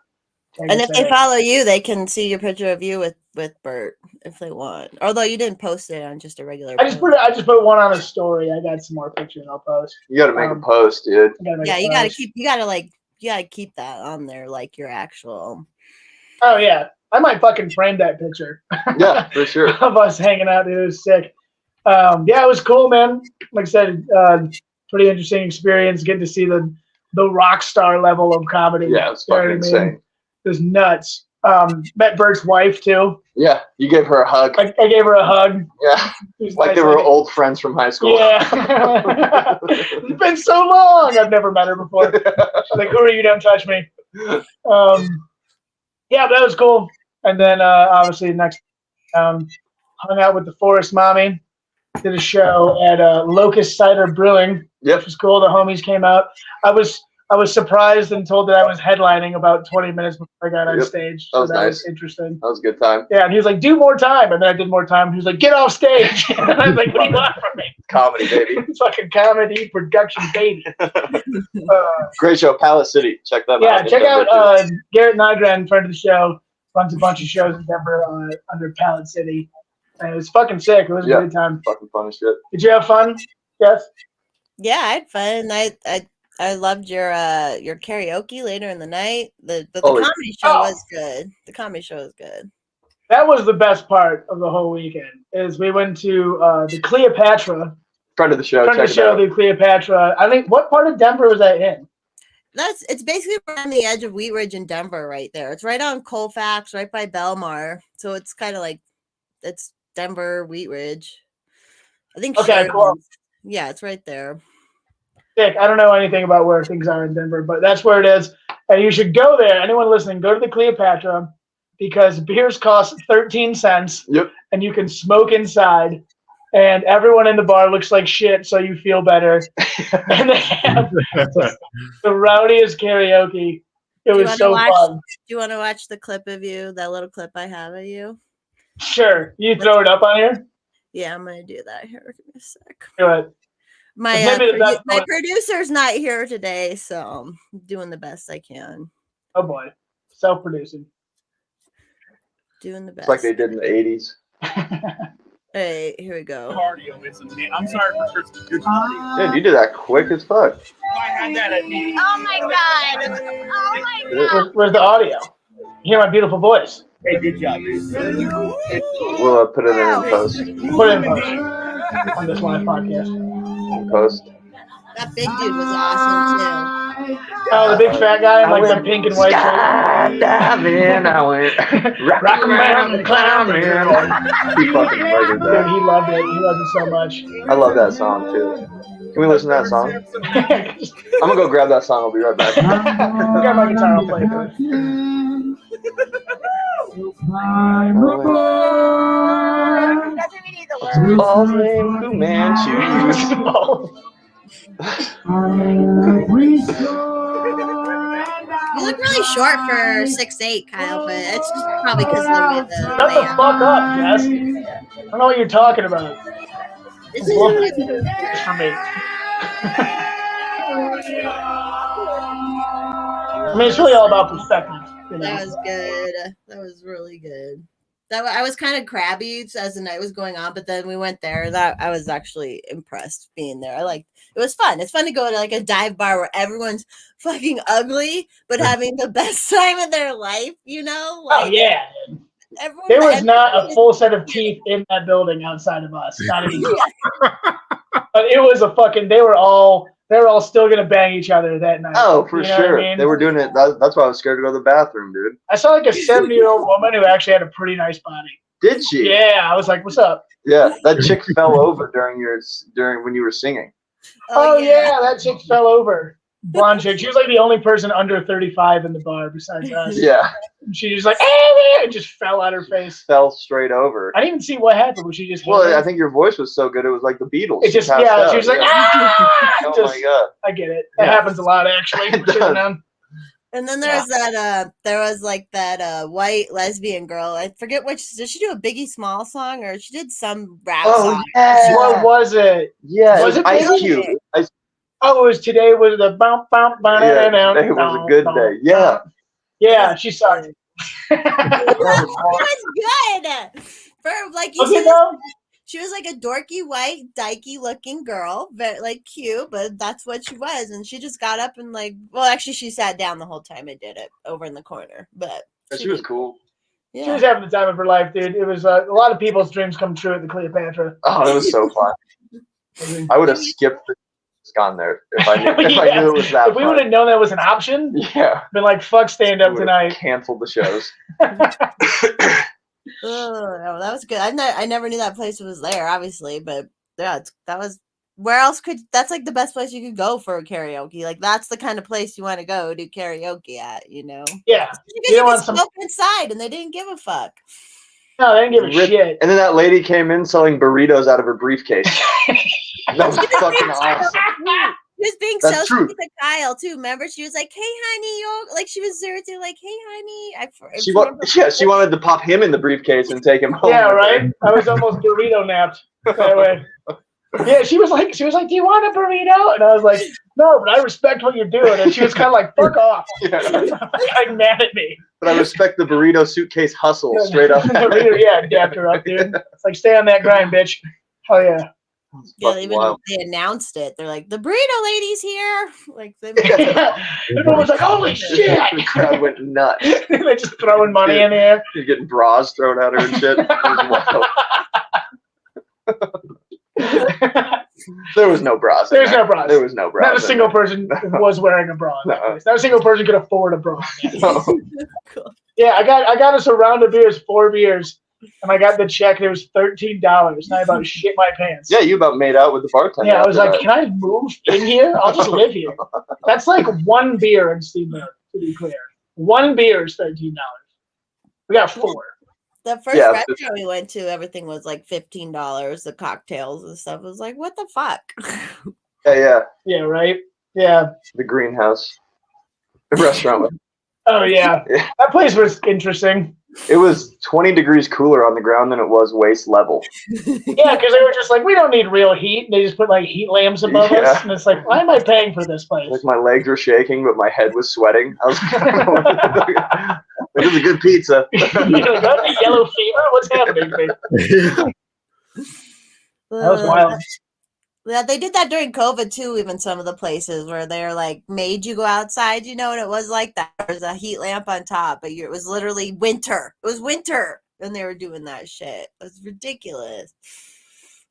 And if they follow you, they can see your picture of you with Bert if they want. Although you didn't post it on just a regular. I just put one on a story. I got some more pictures I'll post. You got to make a post, dude. Yeah, you gotta keep that on there, like your actual. Oh yeah, I might fucking frame that picture. Yeah, for sure. Of us hanging out, dude. It was sick. Yeah, it was cool, man. Like I said, pretty interesting experience. Getting to see the rock star level of comedy. Yeah, it was fucking insane. It was nuts. Met Bert's wife too. Yeah, you gave her a hug. I gave her a hug. Yeah, like nice they were old friends from high school. Yeah. It's been so long. I've never met her before. She's like, who are you? Don't touch me. Yeah, that was cool. And then obviously next hung out with the Forest Mommy. Did a show at Locust Cider Brewing. Yep. Which was cool. The homies came out. I was surprised and told that I was headlining about 20 minutes before I got on stage. That was nice. Was interesting. That was a good time. Yeah, and he was like, do more time. And then I did more time. He was like, get off stage. And I was like, what do you want from me? Comedy, baby. It's fucking comedy production, baby. Great show, Palace City. Check that out. Yeah, check out Garrett Nygren, friend of the show. Runs a bunch of shows in Denver under Pallet City. And it was fucking sick. It was a good time. Fucking fun as shit. Did you have fun? Yes? Yeah, I had fun. I loved your karaoke later in the night. The comedy show was good. The comedy show was good. That was the best part of the whole weekend. Is we went to the Cleopatra. Friend of the show. Friend of the show, the Cleopatra. I think what part of Denver was that in? It's basically on the edge of Wheat Ridge in Denver, right there. It's right on Colfax, right by Belmar. So it's kind of like it's Denver, Wheat Ridge. I think. Okay, cool. Yeah, it's right there. Sick. I don't know anything about where things are in Denver, but that's where it is. And you should go there. Anyone listening, go to the Cleopatra because beers cost 13 cents. Yep. And you can smoke inside. And everyone in the bar looks like shit, so you feel better. And they have the rowdiest karaoke. It was so fun. Do you want to watch the clip of you, that little clip I have of you? Sure. You throw it up on here? Yeah, I'm going to do that here. Give me a sec. Do it. My producer's not here today, so I'm doing the best I can. Oh, boy. Self-producing. Doing the best. It's like they did in the 80s. Hey, here we go. Cardio. I'm sorry for sure. Dude, you did that quick as fuck. I had that at me. Oh my god! Oh my god! Where's the audio? You hear my beautiful voice? Hey, good job, dude. We'll put it in post. Put it in post on this live podcast. Post. That big dude was awesome too. Oh, the big fat guy in like the pink and white shirt. Diving, I went rock around, climbing. He fucking murdered Dude, that. he loved it. He loved it so much. I love that song too. Can we listen to that song? I'm gonna go grab that song. I'll be right back. I got my guitar. I'll play it. Balls named Fu Manchu. You look really short for 6'8", Kyle, but it's just probably because of the way the Shut the fuck up, Jess. I don't know what you're talking about. This is For me. I mean, it's really all about perspective. You know? That was good. That was really good. I was kind of crabby as the night was going on, but then we went there. I was actually impressed being there. It was fun. It's fun to go to like a dive bar where everyone's fucking ugly, but having the best time of their life. You know? Like, oh yeah. There was not a full set of teeth in that building outside of us. Not even. But it was a fucking. They were all still gonna bang each other that night. Oh, for sure. I mean? They were doing it. That's why I was scared to go to the bathroom, dude. I saw like a 70-year-old woman who actually had a pretty nice body. Did she? Yeah, I was like, "What's up?" Yeah, that chick fell over during when you were singing. Oh yeah, that chick fell over. blonde chick. She was like the only person under 35 in the bar besides us. Yeah, She just like, hey, and just fell out her face. fell straight over. I didn't even see what happened. Was she just? Well, hit I her? think your voice was so good, it was like the Beatles. It just, passed yeah. out. She was like, Yeah. ah! Oh Just- my god. I get it. That Yeah. happens a lot, actually. It does. And then there's there was like that white lesbian girl. I forget which. Did she do a Biggie Small song or she did some rap song? What was it? Yeah, Was it was it Ice Biggie? Cube. Oh, it was today was the bump bump. Yeah, today was a good day. Yeah. Yeah, she sucked. That was good. For like you Was it see, though? she was like a dorky white dykey looking girl, very like cute, but that's what she was. And she just got up and like, well, actually, she sat down the whole time I did it over in the corner. But She was cool. She Yeah. was having the time of her life, dude. It was a lot of people's dreams come true at the Cleopatra. Oh, it was so fun. I would have skipped the gone there if I knew, if I knew it was that If we fun. would have known that was an option, Yeah. been like, fuck stand up tonight. Canceled the shows. Oh, that was good. I never knew that place was there, obviously, but yeah, that was. Where else could? That's like the best place you could go for karaoke. Like that's the kind of place you want to go do karaoke at. You know. Yeah. Because You you don't could want some. smoke inside, and they didn't give a fuck. No, they didn't give a shit. And then that lady came in selling burritos out of her briefcase. That was fucking awesome. She was being That's so true. sweet to Kyle too. Remember, she was like, "Hey, honey, yo," like she was there to like, "Hey, honey." She wanted to pop him in the briefcase and take him home. Yeah, with her. right. I was almost burrito napped that way. Yeah, she was like, "Do you want a burrito?" And I was like, "No, but I respect what you're doing." And she was kind of like, "Fuck off," Yeah. like mad at me. But I respect the burrito suitcase hustle straight up. Burrito, yeah, dapped her up, dude. It's like, stay on that grind, bitch. Oh yeah. Yeah, Fucking even wild. they announced it. They're like, "The burrito lady's here!" Like, they Everyone was like, "Holy shit!" The crowd went nuts. They're just throwing money in the air. She's getting bras thrown at her and shit. It was wild. There was no bras. in There's there. no bras. There was no bras. Not a in single there. person was wearing a bra. No. Not a single person could afford a bra. No. Cool. Yeah, I got us a round of beers, 4 beers, and I got the check. It was $13. And I about shit my pants. Yeah, you about made out with the bartender. Yeah, I was after like, that. "Can I move in here? I'll just live here." That's like one beer in Steamboat, to be clear. One beer is $13. We got 4. The first Yeah, restaurant we went to, everything was like $15. The cocktails and stuff was like, what the fuck? Yeah. Yeah, right? Yeah. The greenhouse. The restaurant. Oh, yeah. Yeah. That place was interesting. It was 20 degrees cooler on the ground than it was waist level. Yeah, because they were just like, we don't need real heat. They just put like heat lamps above us. Yeah. And it's like, why am I paying for this place? Like my legs were shaking, but my head was sweating. I was like, this is a good pizza. You're like, "Oh, yellow fever? What's happening to me?" That was wild. Yeah, they did that during COVID too, even some of the places where they're like made you go outside, you know, and it was like that. There was a heat lamp on top, but it was literally winter. It was winter when they were doing that shit. It was ridiculous.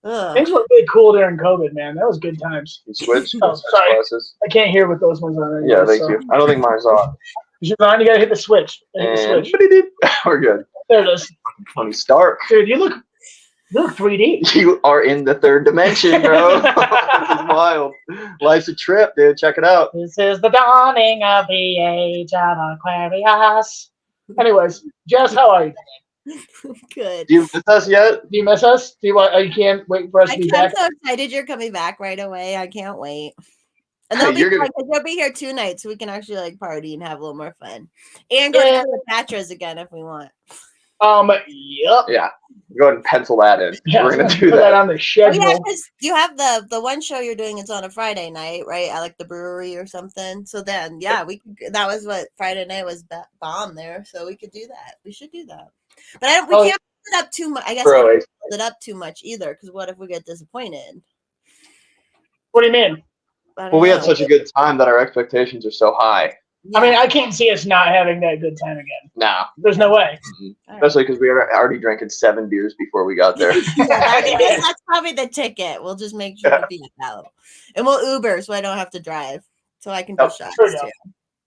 Ugh. Things were really cool during COVID, man. That was good times. You switched? Oh, sorry. Glasses. I can't hear what those ones are. Yeah, thank you. I don't think mine's on. If you're on, you gotta hit the switch. Hit the And switch. we're good. There it is. Tony Stark. Dude, you look 3D. You are in the third dimension, bro. This is wild. Life's a trip, dude. Check it out. This is the dawning of the age of Aquarius. Anyways, Jess, how are you? Good. Do you miss us yet? Do you miss us? Do you want? You can't wait for us to be I'm back. so excited you're coming back right away. I can't wait. And they'll be You're gonna- fun, 'cause you'll be here 2 nights, so we can actually like party and have a little more fun. And go Yeah. to Cleopatra's again if we want. Yep. Yeah. Go ahead and pencil that in. Yeah, We're gonna let's do put that. on the Oh, schedule. yeah, because you have the one show you're doing is on a Friday night, right? At like the brewery or something. So then, yeah, we could, that was what Friday night was bomb there. So we could do that. We should do that. But we can't build it up too much. I guess I Bro, don't build it up too much either. Because what if we get disappointed? What do you mean? I don't well, we had know. such a good time that our expectations are so high. I mean, Yeah. I can't see us not having that good time again. Nah. There's no way. Mhm. All right. Especially because we were already drinking 7 beers before we got there. That's probably the ticket. We'll just make sure Yeah. to be out. And we'll Uber so I don't have to drive. So I can do Oh, shots there you go. too.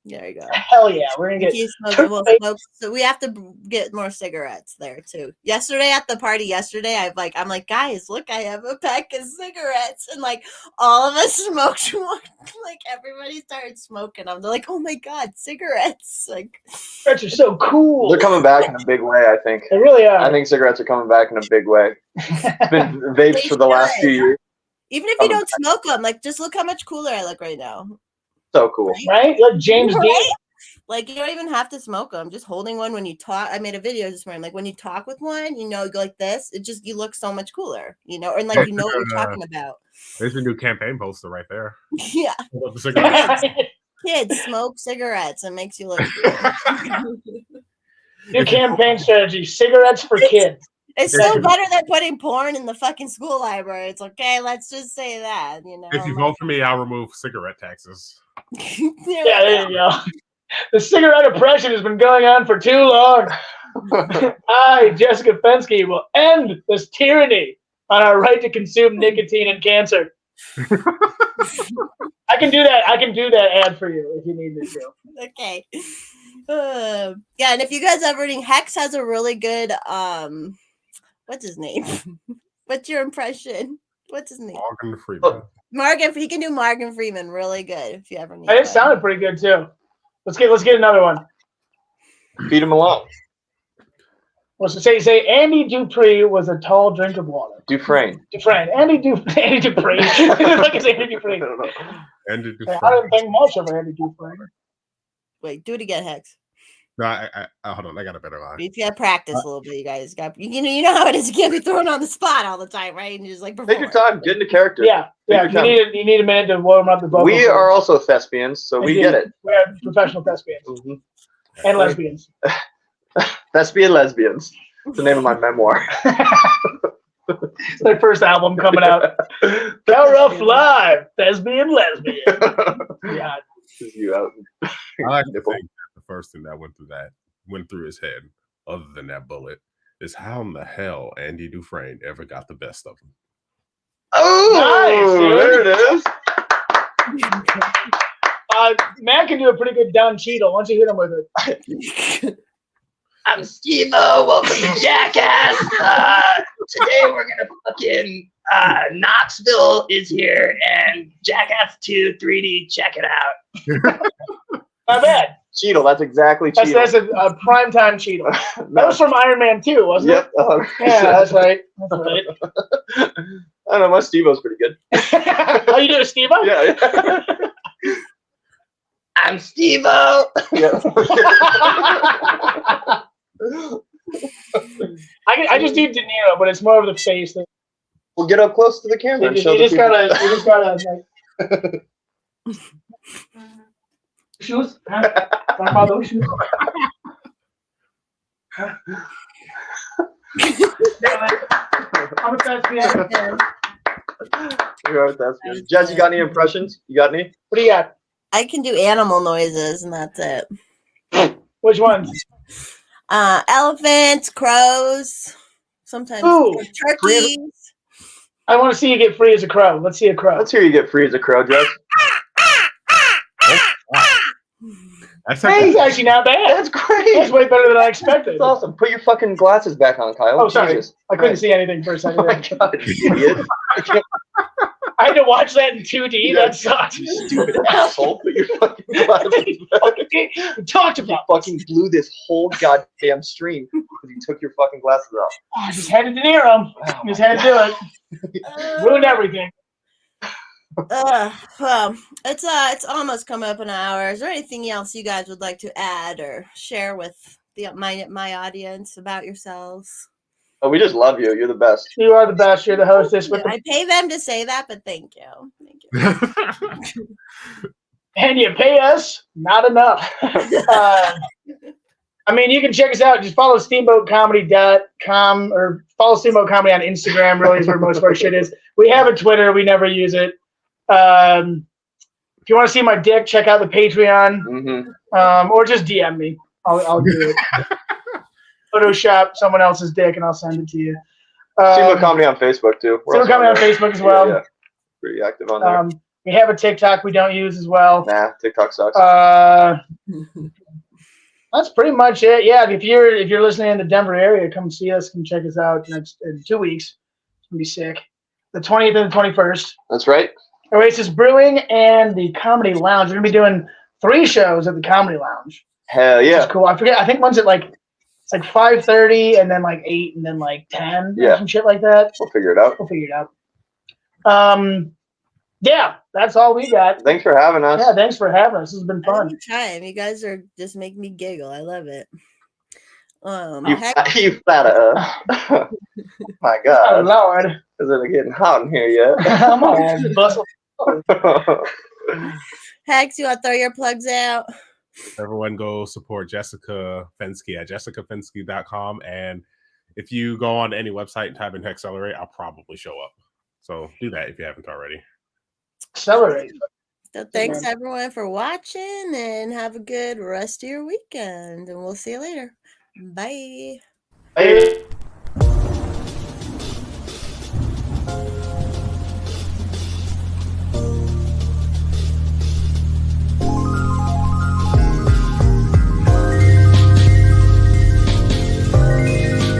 There you go. Hell yeah, we're gonna If get. you smoke, we'll smoke. So we have to get more cigarettes there too. Yesterday at the party, I'm like, guys, look, I have a pack of cigarettes, and like all of us smoked one. Like everybody started smoking them. They're like, oh my god, cigarettes! Like Cigarettes are so cool. They're coming back in a big way, I think. They really are. I think cigarettes are coming back in a big way. It's been vapes for the last few years. even if you don't smoke them, like just look how much cooler I look right now. So cool. Right? Look, James Dean. Right? Like you don't even have to smoke them. Just holding one when you talk. I made a video this morning. Like when you talk with one, you go like this. You look so much cooler. Or like you know what you're talking about. There's a new campaign poster right there. Yeah. Hold up the cigarette. Kids smoke cigarettes. It makes you look cool. New campaign strategy: cigarettes for kids. It's so better than putting porn in the fucking school library. It's okay. Let's just say that. If you vote for me, I'll remove cigarette taxes. Yeah, there you go. The cigarette oppression has been going on for too long. I, Jessica Fensky, will end this tyranny on our right to consume nicotine and cancer. I can do that. I can do that ad for you if you need me to. Okay. Yeah, and if you guys ever reading, Hex has a really good what's his name? What's your impression? What's his name? Morgan Freeman. Morgan. He can do Morgan Freeman really good if you ever need. It sounded pretty good too. Let's get another one. Feed him along. Well, so say Andy Dupree was a tall drink of water. Dufresne. Andy Dupree. Look at Andy Dupree. Andy I didn't think much of Andy Dupree. Wait, do it again, Hex. No, I hold on. I got a better line. If you have practice a little bit, you guys got you know how it is. You can't be thrown on the spot all the time, right? And you just like perform. Take your time. Get into character. Yeah. You need a minute to warm up the vocal. We are also thespians, so we get it. We are professional thespians and lesbians. Thespian lesbians. It's the name of my memoir. It's my first album coming out. Power Off Live, Thespian Lesbian. Yeah. You out. I like to think that the first thing that went through his head, other than that bullet, is how in the hell Andy Dufresne ever got the best of him. Oh, nice, there it is. Matt can do a pretty good Don Cheadle. Why don't you hit him with it? I'm Steve-O. Welcome to Jackass. Today we're gonna fucking Knoxville is here and Jackass 2 3D. Check it out. Not bad. Cheadle. That's exactly Cheadle. That's a primetime Cheadle. That was from Iron Man 2, wasn't Yep. it? Yeah, that's right. That's right. I don't know. My Steve-O's pretty good. How you doing, Steve-O? Yeah. I'm Steve-O. Yeah. I just do De Niro, but it's more of the face thing. We'll get up close to the camera. You just gotta like, shoes? Huh? Talk about those shoes? How much that's been? Jess, you got any impressions? You got any? What do you got? I can do animal noises, and that's it. Which ones? Elephants, crows, sometimes turkeys. I want to see you get free as a crow. Let's see a crow. Let's hear you get free as a crow, Jess. That's actually not bad. That's great. That's way better than I expected. That's awesome. Put your fucking glasses back on, Kyle. Oh, sorry. Jesus. I couldn't see anything for a second. Oh my God, you idiot. I had to watch that in 2D. That sucks. You stupid asshole. Put your fucking glasses back. We talked about You fucking blew this whole goddamn stream because you took your fucking glasses off. Oh, I just had to near him. Just had to do it. Ruined everything. Well, it's almost come up an hour. Is there anything else you guys would like to add or share with my audience about yourselves? Oh, we just love you. You're the best. You are the best. You're the hostess. With the, I pay them to say that, but thank you. Thank you. and you pay us not enough. I mean, you can check us out. Just follow steamboatcomedy.com or follow Steamboat Comedy on Instagram, really is where most of our shit is. We have a Twitter. We never use it. If you want to see my dick, check out the Patreon. Mm-hmm. Or just DM me. I'll do it. Photoshop someone else's dick and I'll send it to you. Steamboat Comedy on Facebook, too. Steamboat Comedy on Facebook as well. Yeah. Pretty active on there. We have a TikTok we don't use as well. Nah, TikTok sucks. That's pretty much it. Yeah, if you're listening in the Denver area, come see us. Come check us out in 2 weeks. It's gonna be sick. The 20th and the 21st. That's right. Oasis Brewing and the Comedy Lounge. We're gonna be doing 3 shows at the Comedy Lounge. Hell yeah. That's cool. I forget. I think one's at it's 5:30 and then 8 and then 10. Yeah. Some shit like that. We'll figure it out. Yeah, that's all we got. Thanks for having us. Yeah, thanks for having us. This has been fun. Anytime. You guys are just making me giggle. I love it. You flatter us. My Oh God. Lord. Is it getting hot in here yet? I'm all bustle. Hex, you want to throw your plugs out? Everyone go support Jessica Fensky at jessicafensky.com. And if you go on any website and type in Hexcelerate, I'll probably show up. So do that if you haven't already. Accelerate. So thanks everyone for watching and have a good rest of your weekend. And we'll see you later. Bye. Hey.